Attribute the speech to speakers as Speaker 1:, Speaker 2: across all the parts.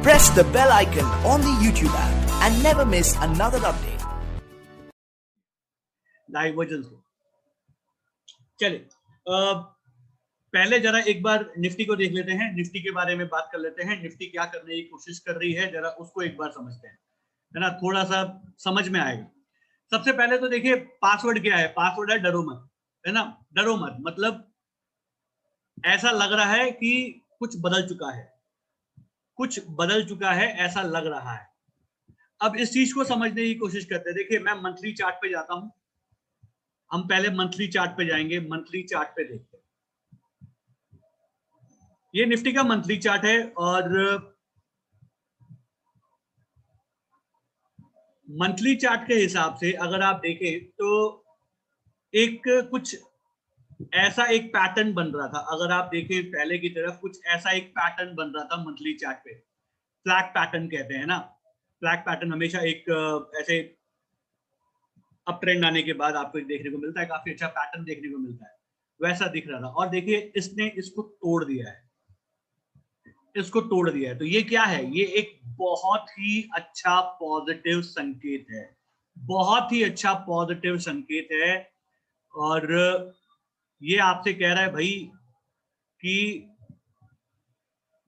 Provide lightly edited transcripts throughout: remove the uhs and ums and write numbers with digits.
Speaker 1: Press the bell icon on the YouTube app and never miss another update.
Speaker 2: Divergence को चलिए पहले जरा एक बार निफ्टी को देख लेते हैं, निफ्टी के बारे में बात कर लेते हैं। निफ्टी क्या करने की कोशिश कर रही है जरा उसको एक बार समझते हैं, है ना, थोड़ा सा समझ में आएगा। सबसे पहले तो देखिए पासवर्ड क्या है, पासवर्ड है डरो मत, है ना। डरो मत मतलब ऐसा लग रहा है कि कुछ बदल चुका है, कुछ बदल चुका है ऐसा लग रहा है। अब इस चीज को समझने की कोशिश करते हैं। देखिए मैं मंथली चार्ट पे जाता हूं, हम पहले मंथली चार्ट पे जाएंगे, मंथली चार्ट पे देखते हैं। ये निफ्टी का मंथली चार्ट है और मंथली चार्ट के हिसाब से अगर आप देखें तो एक कुछ ऐसा एक पैटर्न बन रहा था। अगर आप देखें पहले की तरफ कुछ ऐसा एक पैटर्न बन रहा था मंथली चार्ट पे, फ्लैग पैटर्न कहते हैं ना। फ्लैग पैटर्न हमेशा एक ऐसे अप ट्रेंड आने के बाद आपको देखने को मिलता है, काफी अच्छा पैटर्न देखने को मिलता है, वैसा दिख रहा था। और देखिए इसने इसको तोड़ दिया है, इसको तोड़ दिया है। तो ये क्या है, ये एक बहुत ही अच्छा पॉजिटिव संकेत है, बहुत ही अच्छा पॉजिटिव संकेत है। और ये आपसे कह रहा है भाई कि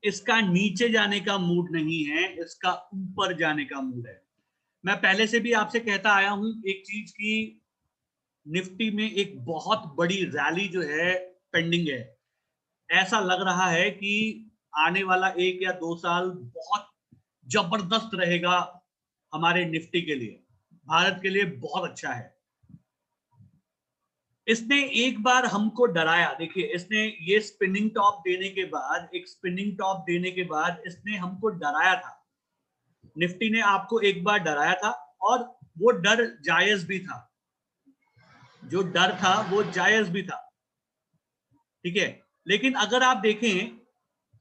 Speaker 2: इसका नीचे जाने का मूड नहीं है, इसका ऊपर जाने का मूड है। मैं पहले से भी आपसे कहता आया हूं एक चीज की, निफ्टी में एक बहुत बड़ी रैली जो है पेंडिंग है। ऐसा लग रहा है कि आने वाला 1 या 2 साल बहुत जबरदस्त रहेगा हमारे निफ्टी के लिए, भारत के लिए बहुत अच्छा है। इसने एक बार हमको डराया। देखिए इसने ये स्पिनिंग टॉप देने के बाद, एक स्पिनिंग टॉप देने के बाद इसने हमको डराया था। निफ्टी ने आपको एक बार डराया था और वो डर जायज भी था, जो डर था वो जायज भी था, ठीक है। लेकिन अगर आप देखें,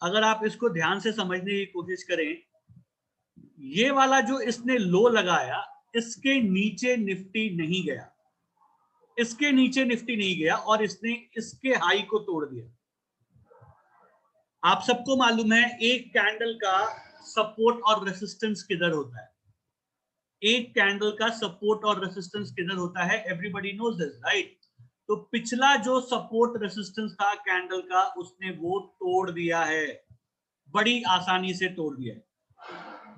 Speaker 2: अगर आप इसको ध्यान से समझने की कोशिश करें, ये वाला जो इसने लो लगाया इसके नीचे निफ्टी नहीं गया, इसके नीचे निफ्टी नहीं गया और इसने इसके हाई को तोड़ दिया। आप सबको मालूम है एक कैंडल का सपोर्ट और रेसिस्टेंस किधर होता है, एक कैंडल का सपोर्ट और रेसिस्टेंस किधर होता है, एवरीबॉडी नोज दिस राइट। तो पिछला जो सपोर्ट रेसिस्टेंस था कैंडल का उसने वो तोड़ दिया है, बड़ी आसानी से तोड़ दिया है।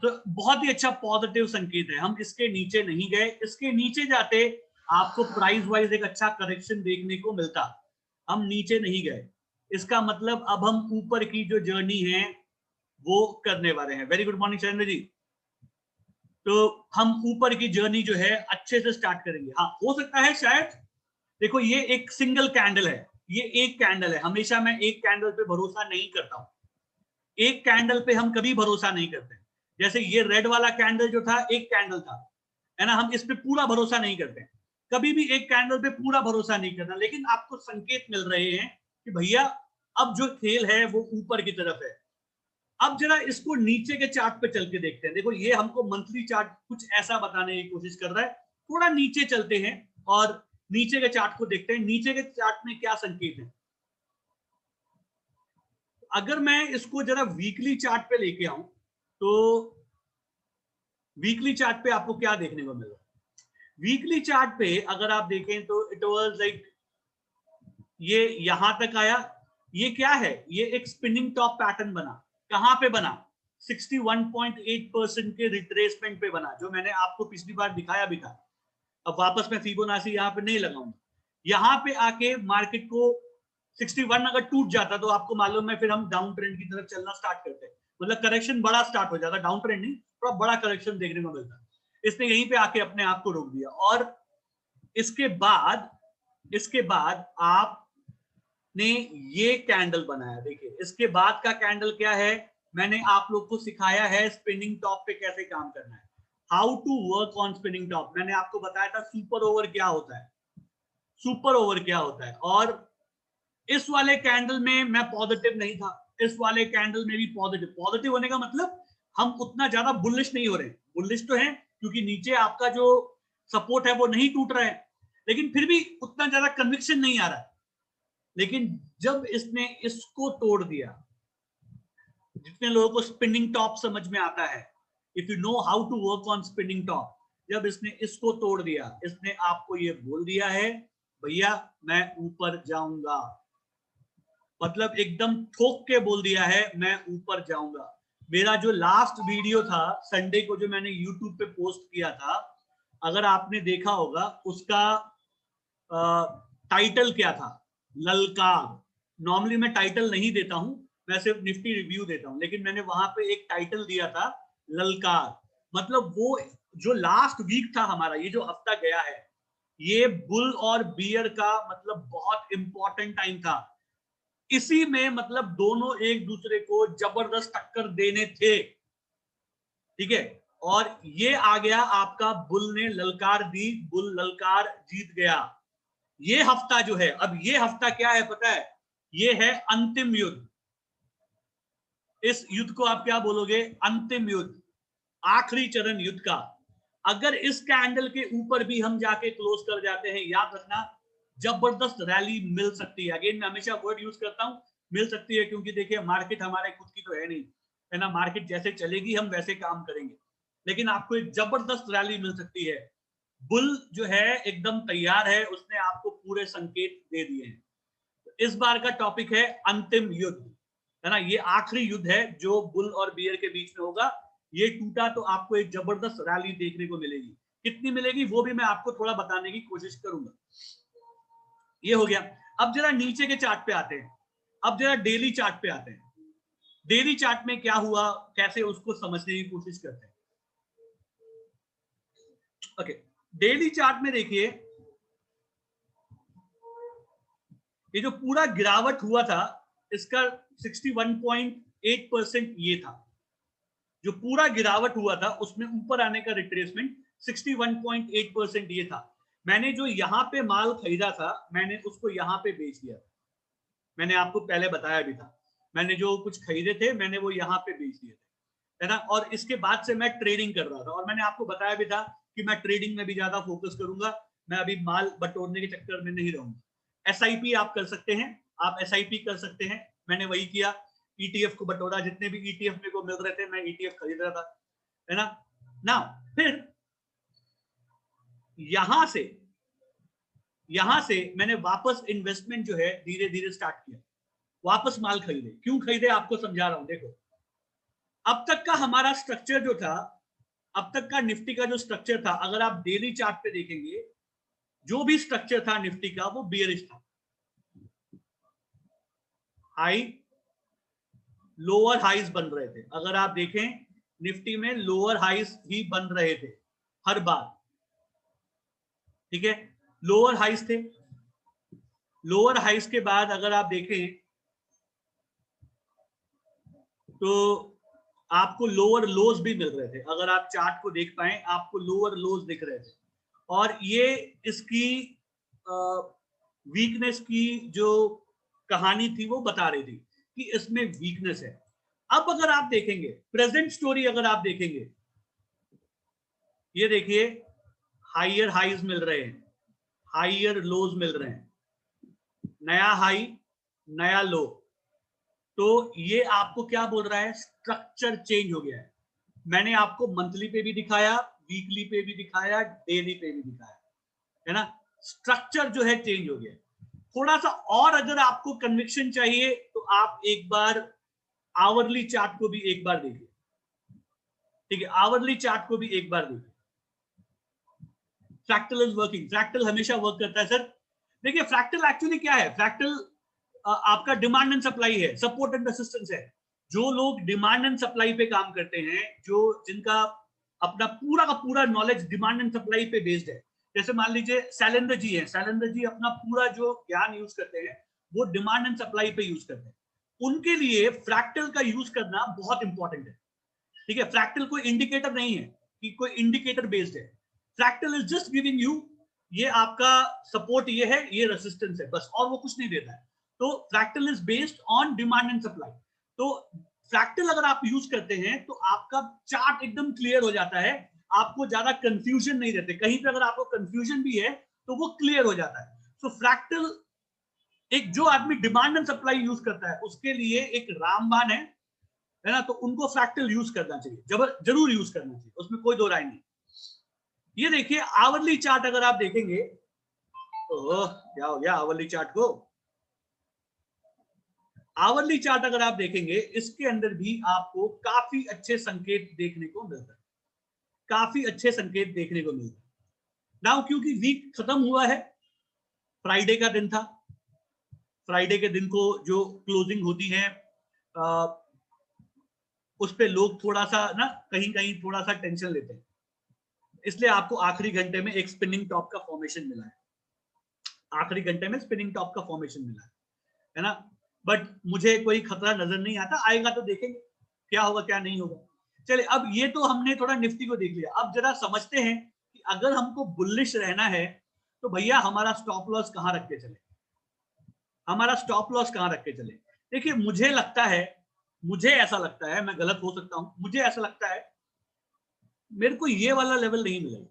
Speaker 2: तो बहुत ही अच्छा पॉजिटिव संकेत है। हम इसके नीचे नहीं गए, इसके नीचे जाते आपको प्राइस वाइज एक अच्छा करेक्शन देखने को मिलता, हम नीचे नहीं गए। इसका मतलब अब हम ऊपर की जो जर्नी है वो करने वाले हैं। Very good morning Chandra ji. तो हम ऊपर की जर्नी जो है अच्छे से स्टार्ट करेंगे। हाँ हो सकता है शायद, देखो ये एक सिंगल कैंडल है, ये एक कैंडल है। हमेशा मैं एक कैंडल पे भरोसा नहीं करता हूं, एक कैंडल पे हम कभी भरोसा नहीं करते। जैसे ये रेड वाला कैंडल जो था एक कैंडल था, है ना, हम इस पे पूरा भरोसा नहीं करते, कभी भी एक कैंडल पे पूरा भरोसा नहीं करना। लेकिन आपको संकेत मिल रहे हैं कि भैया अब जो खेल है वो ऊपर की तरफ है। अब जरा इसको नीचे के चार्ट पे चल के देखते हैं। देखो ये हमको मंथली चार्ट कुछ ऐसा बताने की कोशिश कर रहा है। थोड़ा नीचे चलते हैं और नीचे के चार्ट को देखते हैं, नीचे के चार्ट में क्या संकेत है। अगर मैं इसको जरा वीकली चार्ट पे लेके आऊं तो वीकली चार्ट पे आपको क्या देखने को मिलेगा। वीकली चार्ट पे अगर आप देखें तो इट वाज लाइक ये यहां तक आया, ये क्या है, ये एक स्पिनिंग टॉप पैटर्न बना। कहां पे बना, 61.8% के रिट्रेसमेंट पे बना, जो मैंने आपको पिछली बार दिखाया भी था। अब वापस मैं फिबोनाची यहां पे नहीं लगाऊंगा। यहां पे आके मार्केट को 61 अगर टूट जाता तो आपको मालूम है फिर हम डाउन ट्रेंड की तरफ चलना स्टार्ट करते हैं, मतलब करेक्शन बड़ा स्टार्ट हो जाता, डाउन ट्रेंड नहीं, थोड़ा बड़ा करेक्शन देखने को मिलता। इसने यहीं पे आके अपने आप को रोक दिया और इसके बाद आपने ये कैंडल बनाया। देखिए इसके बाद का कैंडल क्या है, मैंने आप लोग को सिखाया है स्पिनिंग टॉप पे कैसे काम करना है, how to work on spinning top. मैंने आपको बताया था सुपर ओवर क्या होता है, सुपर ओवर क्या होता है। और इस वाले कैंडल में मैं पॉजिटिव नहीं था, इस वाले कैंडल में भी पॉजिटिव होने का मतलब हम उतना ज्यादा बुलिश नहीं हो रहे। बुलिश तो है क्योंकि नीचे आपका जो सपोर्ट है वो नहीं टूट रहा है, लेकिन फिर भी उतना ज्यादा कन्विक्शन नहीं आ रहा। लेकिन जब इसने इसको तोड़ दिया जितने लोगों को स्पिनिंग टॉप समझ में आता है, if you know how to work on spinning top, जब इसने इसको तोड़ दिया, इसने आपको ये बोल दिया है भैया मैं ऊपर जाऊंगा, मतलब एकदम ठोक के बोल दिया है मैं ऊपर जाऊंगा। मेरा जो लास्ट वीडियो था संडे को जो मैंने यूट्यूब पे पोस्ट किया था, अगर आपने देखा होगा, उसका टाइटल क्या था? ललकार। नॉर्मली मैं टाइटल नहीं देता हूं, मैं सिर्फ निफ्टी रिव्यू देता हूं, लेकिन मैंने वहां पे एक टाइटल दिया था ललकार। मतलब वो जो लास्ट वीक था हमारा, ये जो हफ्ता गया है, ये बुल और बियर का मतलब बहुत इंपॉर्टेंट टाइम था। इसी में मतलब दोनों एक दूसरे को जबरदस्त टक्कर देने थे, ठीक है। और ये आ गया आपका, बुल ने ललकार दी, बुल ललकार जीत गया। ये हफ्ता जो है, अब ये हफ्ता क्या है पता है? ये है अंतिम युद्ध। इस युद्ध को आप क्या बोलोगे? अंतिम युद्ध, आखिरी चरण युद्ध का। अगर इस कैंडल के ऊपर भी हम जाके क्लोज कर जाते हैं, याद रखना जबरदस्त रैली मिल सकती है। अगेन मैं हमेशा वर्ड यूज करता हूं मिल सकती है, क्योंकि देखिए मार्केट हमारे खुद की तो है नहीं, है ना। मार्केट जैसे चलेगी हम वैसे काम करेंगे, लेकिन आपको एक जबरदस्त रैली मिल सकती है। बुल जो है एकदम तैयार है, उसने आपको पूरे संकेत दे दिए हैं। इस बार का टॉपिक है अंतिम युद्ध, है ना। ये आखिरी युद्ध है जो बुल और बियर के बीच में होगा। ये टूटा तो आपको एक जबरदस्त रैली देखने को मिलेगी। कितनी मिलेगी वो भी मैं आपको थोड़ा बताने की कोशिश करूंगा। ये हो गया। अब जरा नीचे के चार्ट पे आते हैं, अब जरा डेली चार्ट पे आते हैं। डेली चार्ट में क्या हुआ, कैसे उसको समझने की कोशिश करते हैं। ओके, डेली चार्ट में देखिए, ये जो पूरा गिरावट हुआ था इसका 61.8% ये था। जो पूरा गिरावट हुआ था उसमें ऊपर आने का रिट्रेसमेंट 61.8% ये था। मैंने जो यहां पे माल खरीदा था, मैंने उसको यहां पे बेच दिया। मैंने आपको पहले बताया भी था, मैंने जो कुछ खरीदे थे मैंने वो यहां पे बेच दिए थे, है ना। और इसके बाद से मैं ट्रेडिंग कर रहा था, और मैंने आपको बताया भी था कि मैं ट्रेडिंग में भी ज्यादा फोकस करूंगा, मैं अभी माल बटोरने के चक्कर में नहीं रहूंगा। एसआईपी आप कर सकते हैं, आप एसआईपी कर सकते हैं, मैंने वही किया। ईटीएफ को बटोरा, जितने भी ईटीएफ मेरे को मिल रहे थे मैं ईटीएफ खरीद रहा था, है ना। ना फिर यहां से मैंने वापस इन्वेस्टमेंट जो है धीरे धीरे स्टार्ट किया, वापस माल खरीदे। क्यों खरीदे आपको समझा रहा हूं। देखो, अब तक का हमारा स्ट्रक्चर जो था, अब तक का निफ्टी का जो स्ट्रक्चर था, अगर आप डेली चार्ट पे देखेंगे, जो भी स्ट्रक्चर था निफ्टी का वो बियरिश था। हाई लोअर हाइज बन रहे थे, अगर आप देखें निफ्टी में लोअर हाइज ही बन रहे थे हर बार, ठीक है। लोअर हाइज थे, लोअर हाइज के बाद अगर आप देखें तो आपको लोअर लोज भी मिल रहे थे। अगर आप चार्ट को देख पाए, आपको लोअर लोज दिख रहे थे, और ये इसकी वीकनेस की जो कहानी थी वो बता रही थी कि इसमें वीकनेस है। अब अगर आप देखेंगे प्रेजेंट स्टोरी, अगर आप देखेंगे, ये देखिए हाइयर हाइज मिल रहे हैं, हाइयर लोज मिल रहे हैं, नया हाई नया लो। तो ये आपको क्या बोल रहा है? स्ट्रक्चर चेंज हो गया है। मैंने आपको मंथली पे भी दिखाया, वीकली पे भी दिखाया, डेली पे भी दिखाया, है ना। स्ट्रक्चर जो है चेंज हो गया। थोड़ा सा और अगर आपको कन्विक्शन चाहिए तो आप एक बार आवरली चार्ट को भी एक बार देखिए, ठीक है। आवरली चार्ट को भी एक बार देखिए। फ्रैक्टल इज वर्किंग, फ्रैक्टल हमेशा वर्क करता है सर। देखिए फ्रैक्टल एक्चुअली क्या है? फ्रैक्टल आपका डिमांड एंड सप्लाई है, सपोर्ट एंड रेजिस्टेंस है। जो लोग डिमांड एंड सप्लाई पे काम करते हैं, जो जिनका अपना पूरा का पूरा नॉलेज डिमांड एंड सप्लाई पे बेस्ड है, जैसे मान लीजिए शैलेंद्र जी है, शैलेंद्र जी अपना पूरा जो ज्ञान यूज करते हैं वो डिमांड एंड सप्लाई पे यूज करते हैं। उनके लिए फ्रैक्टल का यूज करना बहुत इंपॉर्टेंट है, ठीक है। फ्रैक्टल कोई इंडिकेटर नहीं है कि कोई इंडिकेटर बेस्ड है। Fractal is just giving you, ये आपका सपोर्ट ये है, ये रेजिस्टेंस है, बस, और वो कुछ नहीं देता है। तो fractal is based on demand and supply. तो फ्रैक्टल अगर आप यूज करते हैं तो आपका चार्ट एकदम क्लियर हो जाता है, आपको ज्यादा कंफ्यूजन नहीं रहते। कहीं पे अगर आपको कंफ्यूजन भी है तो वो क्लियर हो जाता है। तो फ्रैक्टल, एक जो आदमी डिमांड एंड सप्लाई यूज करता है उसके लिए एक रामबाण है, है ना, तो उनको फ्रैक्टल यूज करना चाहिए, जरूर यूज करना चाहिए, उसमें कोई दो राय नहीं। ये देखिए आवरली चार्ट अगर आप देखेंगे तो क्या हो गया आवरली चार्ट को, आवरली चार्ट अगर आप देखेंगे इसके अंदर भी आपको काफी अच्छे संकेत देखने को मिलता है, काफी अच्छे संकेत देखने को मिलता है। नाउ क्योंकि वीक खत्म हुआ है, फ्राइडे का दिन था, फ्राइडे के दिन को जो क्लोजिंग होती है उस पे लोग थोड़ा सा ना कहीं कहीं थोड़ा सा टेंशन लेते हैं, इसलिए आपको आखिरी घंटे में एक स्पिनिंग टॉप का फॉर्मेशन मिला है, आखिरी घंटे में स्पिनिंग टॉप का फॉर्मेशन मिला है ना। बट मुझे कोई खतरा नजर नहीं आता, आएगा तो देखेंगे क्या होगा क्या नहीं होगा। चलिए अब ये तो हमने थोड़ा निफ्टी को देख लिया, अब जरा समझते हैं कि अगर हमको बुलिश रहना है तो भैया हमारा स्टॉप लॉस कहां रख के चले, हमारा स्टॉप लॉस कहां रख के चले। देखिए मुझे लगता है, मुझे ऐसा लगता है, मैं गलत हो सकता हूं, मुझे ऐसा लगता है मेरे को ये वाला लेवल नहीं मिलेगा,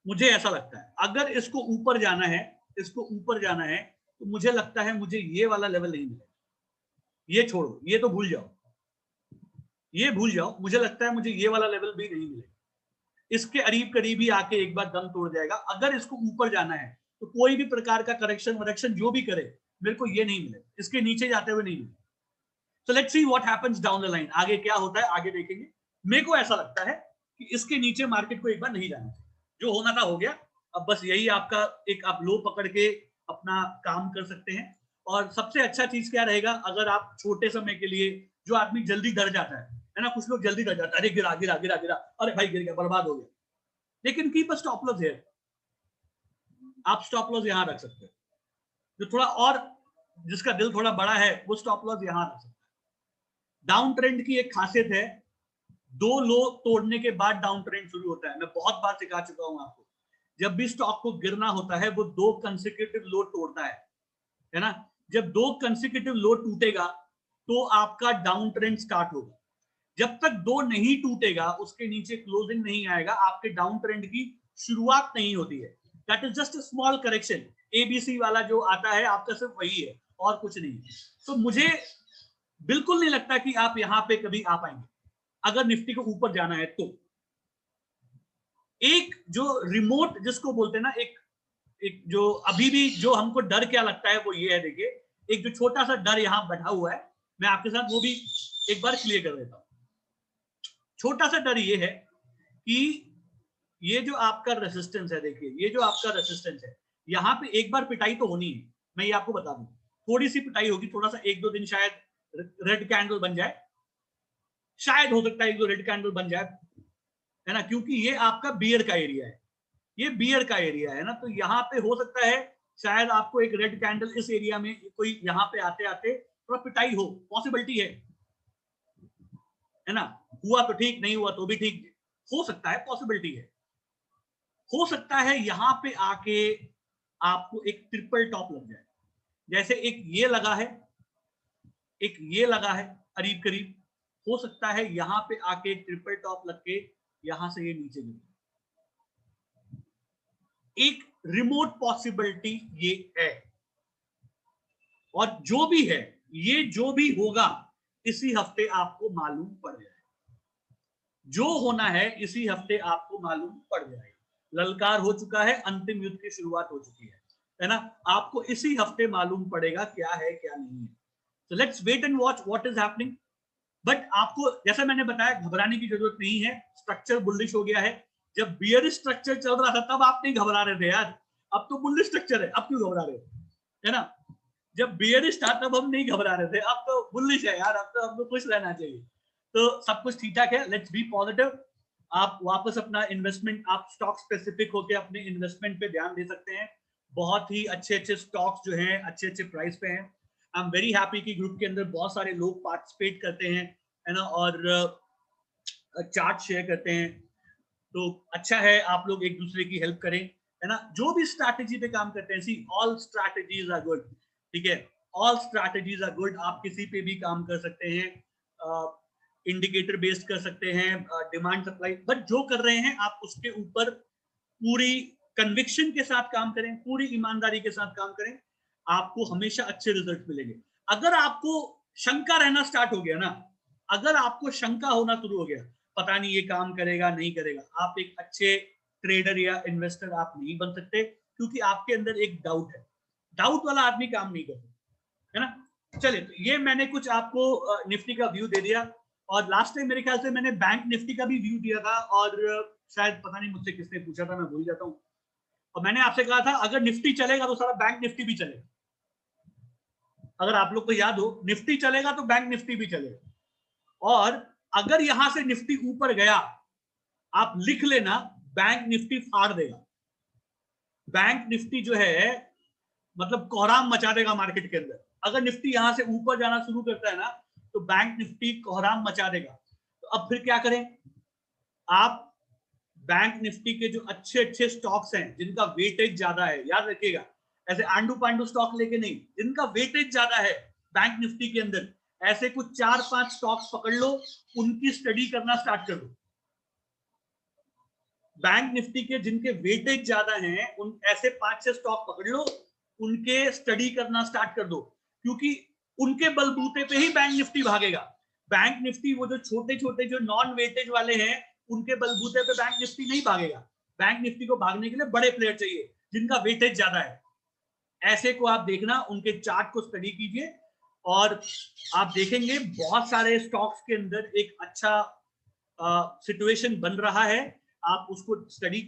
Speaker 2: मुझे ऐसा लगता है अगर इसको ऊपर जाना है, इसको ऊपर जाना है तो मुझे लगता है मुझे ये वाला लेवल नहीं मिलेगा, ये छोड़ो, ये तो भूल जाओ, ये भूल जाओ, मुझे लगता है मुझे ये वाला लेवल भी नहीं मिलेगा, इसके करीब करीब ही आके एक बार दम तोड़ जाएगा। अगर इसको ऊपर जाना है तो कोई भी प्रकार का करेक्शन वरेक्शन जो भी करे मेरे को ये नहीं मिलेगा, इसके नीचे जाते हुए नहीं मिलेगा। So let's see what happens down the line, आगे क्या होता है आगे देखेंगे। मेरे को ऐसा लगता है कि इसके नीचे मार्केट को एक बार नहीं जाना चाहिए, जो होना था हो गया, अब बस यही आपका एक आप लो पकड़ के अपना काम कर सकते हैं। और सबसे अच्छा चीज क्या रहेगा, अगर आप छोटे समय के लिए, जो आदमी जल्दी डर जाता है ना, कुछ लोग जल्दी डर जाते हैं, अरे गिरा गिरा गिरा गिरा, अरे भाई गिर गया बर्बाद हो गया, लेकिन keep a stop loss here, आप स्टॉप लॉस यहां रख सकते हैं, जो थोड़ा और जिसका दिल थोड़ा बड़ा है वो स्टॉप लॉस यहां रख सकता है। डाउन ट्रेंड की एक खासियत है, दो लो तोड़ने के बाद डाउन ट्रेंड शुरू होता है, मैं बहुत बार सिखा चुका हूं आपको, जब भी स्टॉक को गिरना होता है वो दो कंसेक्यूटिव लो तोड़ता है ना, जब दो कंसेक्यूटिव लो टूटेगा तो आपका डाउन ट्रेंड स्टार्ट होगा, जब तक दो नहीं टूटेगा उसके नीचे क्लोजिंग नहीं आएगा, आपके डाउन ट्रेंड की शुरुआत नहीं होती है। That is just a small correction, ABC वाला जो आता है आपका सिर्फ वही है और कुछ नहीं। तो मुझे बिल्कुल नहीं लगता कि आप यहां पे कभी आ पाएंगे अगर निफ्टी को ऊपर जाना है तो। एक जो रिमोट जिसको बोलते हैं ना, एक जो अभी भी जो हमको डर क्या लगता है वो ये है, देखिए एक जो छोटा सा डर यहां बैठा हुआ है, मैं आपके साथ वो भी एक बार क्लियर कर देता हूं। छोटा सा डर ये है कि ये जो आपका रेसिस्टेंस है, देखिए ये जो आपका रेसिस्टेंस है, यहां पे एक बार पिटाई तो होनी है, मैं ये आपको बता दूं, थोड़ी सी पिटाई होगी, थोड़ा सा एक दो दिन शायद रेड कैंडल बन जाए, शायद हो सकता है एक दो रेड कैंडल बन जाए, है ना, क्योंकि ये आपका बियर का एरिया है, ये बियर का एरिया है ना, तो यहाँ पे हो सकता है शायद आपको एक रेड कैंडल इस एरिया में कोई यहाँ पे आते आते थोड़ा पिटाई हो, पॉसिबिलिटी है ना, हुआ तो ठीक, नहीं हुआ तो भी ठीक, हो सकता है, पॉसिबिलिटी है। हो सकता है यहाँ पे आके आपको एक ट्रिपल टॉप लग जाए, जैसे एक ये लगा है, एक ये लगा है करीब करीब, हो सकता है यहाँ पे आके एक ट्रिपल टॉप लग के यहां से ये नीचे गिरे, एक रिमोट पॉसिबिलिटी ये है। और जो भी है, ये जो भी होगा इसी हफ्ते आपको मालूम पड़ जाएगा, जो होना है इसी हफ्ते आपको मालूम पड़ जाएगा। ललकार हो चुका है, अंतिम युद्ध की शुरुआत हो चुकी है ना, आपको इसी हफ्ते मालूम पड़ेगा क्या है क्या नहीं है। So let's wait and watch what is happening. But आपको जैसा मैंने बताया घबराने की जरूरत नहीं है, स्ट्रक्चर बुलिश हो गया है, जब बियरिश स्ट्रक्चर चल रहा था तब आप नहीं घबरा रहे थे यार, अब तो बुलिश स्ट्रक्चर है, अब क्यों घबरा रहे हो, है ना, जब बियरिश था तब हम नहीं घबरा रहे थे, अब तो बुलिश है यार, अब तो हमको खुश रहना चाहिए, तो सब कुछ ठीक ठाक है, लेट्स बी पॉजिटिव। आप वापस अपना इन्वेस्टमेंट, आप स्टॉक स्पेसिफिक होकर अपने इन्वेस्टमेंट पे ध्यान दे सकते हैं, बहुत ही अच्छे अच्छे स्टॉक्स जो हैं अच्छे अच्छे प्राइस पे हैं। आई एम वेरी हैप्पी कि ग्रुप के अंदर बहुत सारे लोग पार्टिसिपेट करते हैं, है ना, और चार्ट शेयर करते हैं, तो अच्छा है आप लोग एक दूसरे की हेल्प करें, है ना, जो भी स्ट्रैटेजी पे काम करते हैं, see all strategies are good, ठीक है, ऑल स्ट्रैटेजीज आर गुड, आप किसी पे भी काम कर सकते हैं, इंडिकेटर बेस्ड कर सकते हैं, डिमांड सप्लाई, बट जो कर रहे हैं आप उसके ऊपर पूरी कन्विक्शन के साथ काम करें, पूरी ईमानदारी के साथ काम करें, आपको हमेशा अच्छे रिजल्ट मिलेंगे। अगर आपको शंका रहना स्टार्ट हो गया ना अगर आपको शंका होना शुरू हो गया, पता नहीं ये काम करेगा नहीं करेगा, आप एक अच्छे ट्रेडर या इन्वेस्टर आप नहीं बन सकते, क्योंकि आपके अंदर एक डाउट है। डाउट वाला आदमी काम नहीं करता, है ना। चलिए, तो ये मैंने कुछ आपको निफ्टी का व्यू दे दिया, और लास्ट टाइम मेरे ख्याल से मैंने बैंक निफ्टी का भी व्यू दिया था, और शायद पता नहीं मुझसे किसने पूछा था, मैं भूल जाता हूँ। और मैंने आपसे कहा था अगर निफ्टी चलेगा तो सारा बैंक निफ्टी भी चलेगा। अगर आप लोग को याद हो, निफ्टी चलेगा तो बैंक निफ्टी भी चलेगा। और अगर यहां से निफ्टी ऊपर गया, आप लिख लेना, बैंक निफ्टी फाड़ देगा। बैंक निफ्टी जो है मतलब कोहराम मचा देगा मार्केट के अंदर। अगर निफ्टी यहां से ऊपर जाना शुरू करता है ना, तो बैंक निफ्टी कोहराम मचा देगा। तो अब फिर क्या करें? आप बैंक निफ्टी के जो अच्छे अच्छे स्टॉक्स हैं, जिनका वेटेज ज्यादा है, याद रखिएगा, ऐसे आंडू पांडू स्टॉक लेके नहीं, जिनका वेटेज ज्यादा है बैंक निफ्टी के अंदर, ऐसे कुछ 4-5 स्टॉक्स पकड़ लो, उनकी स्टडी करना स्टार्ट कर दो। बैंक निफ्टी के जिनके वेटेज ज्यादा हैं, उन ऐसे 5-6 स्टॉक पकड़ लो, उनके स्टडी करना स्टार्ट कर दो, क्योंकि उनके बलबूते पे ही बैंक निफ्टी भागेगा। बैंक निफ्टी वो जो छोटे छोटे जो नॉन वेटेज वाले हैं, उनके बलबूते पे बैंक निफ्टी नहीं भागेगा। बैंक निफ्टी को भागने के लिए बड़े प्लेयर चाहिए, जिनका वेटेज ज्यादा है। ऐसे को आप देखना, उनके चार्ट को स्टडी कीजिए, और आप देखेंगे बहुत सारे स्टॉक्स के अंदर एक अच्छा सिचुएशन बन रहा है। आप उसको स्टडी